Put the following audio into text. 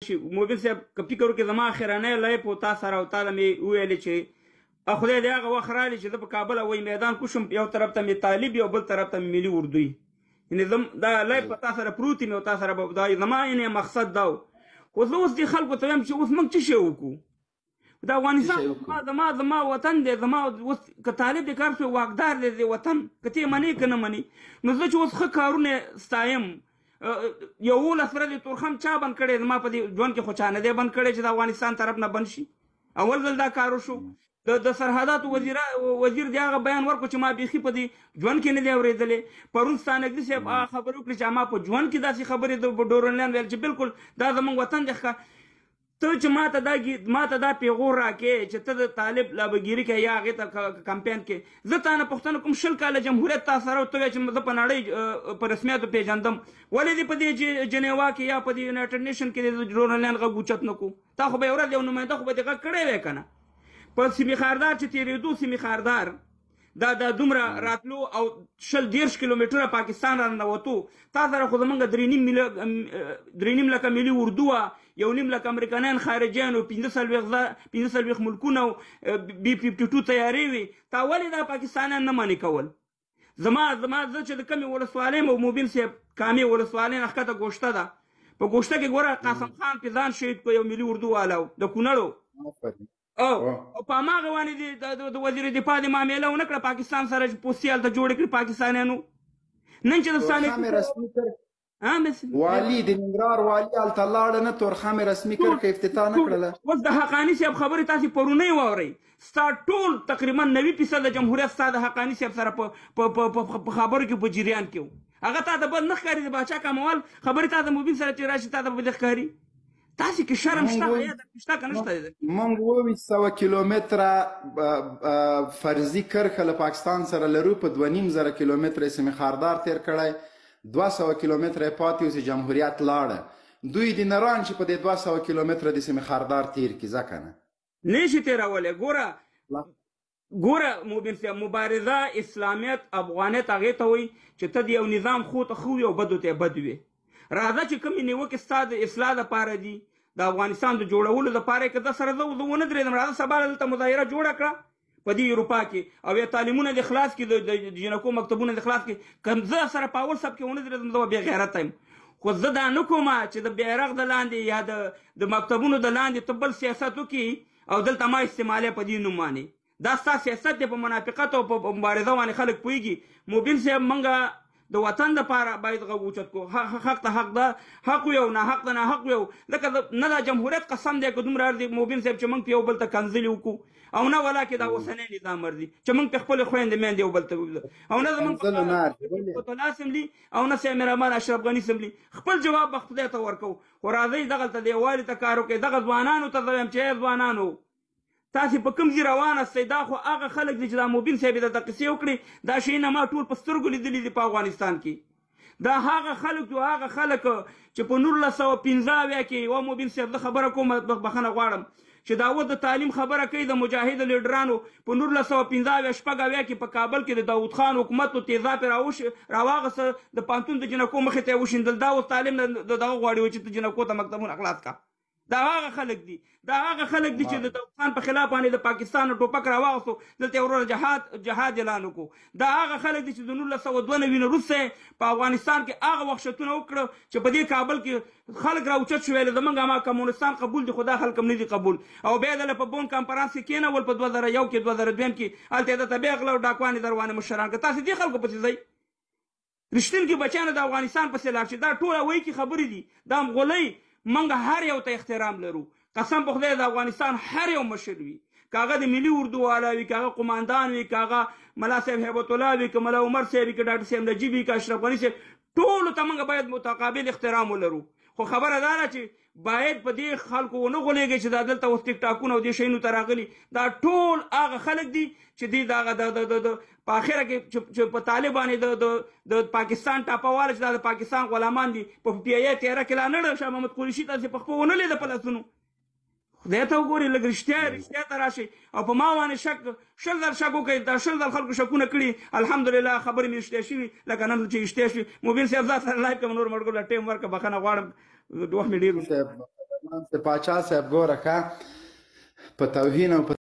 شي موبین صاحب که فکر وکړي زما اخرنی لایف و تا سره او تا له مې وویلې چې خدای دې هغه وخت راغلی چې زه په کابل وایي میدان کوشم یو طرف ته مې طالب یو بل طرف ته مې ملي اردوي یعنې دا لایف په تا سره پروت یم او تا سره به دا زما یعنې مقصد دا و خو زه اوس دې خلکو ته وایم چې اوس موږ څه شی وکړو د افغانستان زما وطن دی زما اوس که طالب دې کار شوی واکدار دی د وطن که ته یې منې که نه منې نو زه چې اوس ښه کارونه ستایم 11 ورځې تورخم چا بند کړی زما په دې ژوند کې خو چا نه دی بند کړی چې د افغانستان طرف نه بند شي اول ځل دا کار وشو د سرحداتو وزیر دې هغه بیان ورکړو چې ما بیخي په دې ژوند کې نه دی اورېدلی پرون ستا نږدې صاحب هغه خبرې وکړې چې ما په ژوند کې داسې خبرې د ډورنلیان ویل چې بالکل دا زموږ وطن دی ته چې ما ته دا پیغور راکې چې ته د طالب لابهګیري کوې یا هغې ته کمپین کې زه تا نه پوښتنه کوم 20 کاله جمهوریت تا سره ته وایې چې زه په نړۍ په رسمیاتو پیژندم ولې دې په دې جنیوا کې یا په دې یونایټډ نیشن کې د ډورنلیان غږ اوچت نه کړو تا خو به یو ورځ یو نماینده خو به دې غږ کړی وی که نه په سیمې خاردار چې تېرېدو سیمې خاردار دا دومره راتلو او 120 کیلومتره پاکستان را ننوتو تا سره خو زمونږ 3.5 لکه ملي اردو وه 1.5 لکه امریکایان خارجیان و 15 ملکونه بي 52 تیارې وي تا ولې دا پاکستانیان نه منې کول زه چې د کمې ولسوالۍ یم او موبین صاحب کامې ولسوالۍ نه ښکته ګوشته ده په ګوشته کې ګوره قاسم خان پې ځان شهید په یو ملي اردو والا د کونړو او په هماغه باندې د وزیر دفاع د معامله ونه کړه پاکستان سره پوستې هلته جوړې کړي پاکستانیانو نن چې د والي د ننګرهار والي هلته لاړه نه تورخم رسمي کرښه افتتاح نه کړله اوس د حقاني صاحب خبرې تاسې پرونی واورئ ستا ټول تقریبا 90% د جمهوریت ستا د حقاني صاحب سره په خبرو کې په جریان کې و هغه تا ته بد نه ښکاري د باچا کاموال خبرې تا د مبین سره چې راشي تا ته بد ښکاري تاسې کې شرم شته که نشته موږ 200 کیلومتره فرضي کرښه له پاکستان سره لرو په 2.5 کیلومتره سیمې خاردار تیر کړی 200 کیلومتره یې پاتې اوس جمهوریت لاړه دوی دې نه ران چې په دې 200 کیلومتره د سیمې خاردار تیر کړي ځکه نه نه شي تېرولی ګوره موبین صاحب مبارزه اسلامیت افغانیت هغې ته وایي چې ته د یو نظام خو ته ښه وي او بدو ته بد وي راځه چې کومې نیوکې ستا د اصلاح دپاره دي د افغانستان د جوړولو دپاره یې که ده سره زه ونه درېدم راځه سبا دلته مظاهره جوړه کړه په دې اروپا کې او یا تعلیمونه د خلاص کړي د جنکو مکتبونه د خلاص کړي که زه سره په اول سب کې ونه درېدم زه به بې غیرته یم خو زه دا نه کومه چې د بیرغ د لاندې یا د مکتبونو د لاندې ته بل سیاست وکړي او دلته ما استعمالې په دې نوم باندې دا ستا سیاست دی په منافقت او په مبارزه باندې خلک پوهېږي موبین صاحب موږ د وطن دپاره باید غږ اوچت کړو حق ته حق ده حق وي او ناحق ته ناحق وي لکه نه دا جمهوریت قسم دی که دومره ارزي موبین صاحب چې موږ په یو بل ته کنځلې وکړو او نه ولاکې دا اوسنی نظام ارزي چې موږ په خپلې خویندې میندې یو بل ته او نه زموږ په طلا سملي او نه سي امیرحمان اشرف غني سملي خپل جواب به خدای ته ورکوو خو راځئ دغلته د یووالي ته کار وکړئ دغه ځوانانو ته زه وایم چې ای ځوانانو تاسې په کوم ځای روان استئ دا خو هغه خلک دي چې دا موبین صاحب یې درته قصې وکړې دا شیونه ما ټول په سترګو لیدلي دي په افغانستان کې دا هغه خلک دي هغه خلک چې په 1915 کې یوه موبین صاحب زه خبره کوم بخښنه غواړم چې دا اوس د تعلیم خبره کوي د مجاهد لیډرانو په 1915 شپږ کې په کابل کې د داود خان حکومت و تیزاب راواغسته د پانتون د جنکو مخې ته یې وشیندل دا اوس تعلیم د دغه غواړي چې ته جنکو ته مکتبونه خلاص کا دا هغه خلک دي چې د داود خان په خلاف باندې د پاکستان ټوپک راواغستو دلته یې وروره جهاد اعلان وکړو دا هغه خلک دي چې د 1992 نه وروسته په افغانستان کې هغه وحشتونه وکړه چې په دې کابل کې خلک راوچت شوی زموږ ما کمونستان قبول دي خو دا خلک هم نه دي قبول او بیا دله په بون کنفرانس کې کېنول په 2001 کې 2002 کې هلته یې درته بیا غله او ډاکوانې دروانې مشران که تاسې دې خلکو پسې ځئ رښتونکي بچیانو د افغانستان پسې لاړ شي دا ټوله وایي کې خبرې دي دا غولۍ منګه هر یو ته احترام لرو قسم په خدای د افغانستان هر یو مشر وي که هغه د ملي اردو والا وي که هغه قماندان وي که هغه ملا صاحب هیبت الله وي که ملا عمر صاحب وي که ډاکټر صاحب نجیب وي که اشرف غني صاحب ټولو ته موږ باید متقابل احترام ولرو خو خبره دا ده چې باید په دې خلکو ونه غولېږئ چې دا دلته اوس ټیک ټاکونه او دې شیانو ته راغلي دا ټول هغه خلک دي چې دوی دغه په اخره کې چې په طالب باندې د پاکستان ټاپهواله چې دا د پاکستان غلامان دي په پی ای تیاره کې لا نړه شاه محمد قریشي تاسې په خپل ونه لیده په لاسونو خدای ته وګورئ لږ رښتیا ته راشئ او په ما باندې شک 100 ځل شک وکړئ دا 100 ځل خلکو شکونه کړي الحمدلله خبرې مې رښتیا شوي لکه نن چې رښتیا شوي موبین صاحب ځان سره لایف کوم نور ملګرو له ټیم ورکړه بخښنه غواړم وخت مې ډېر پاچا صاحب ګوره ښه په توهین او په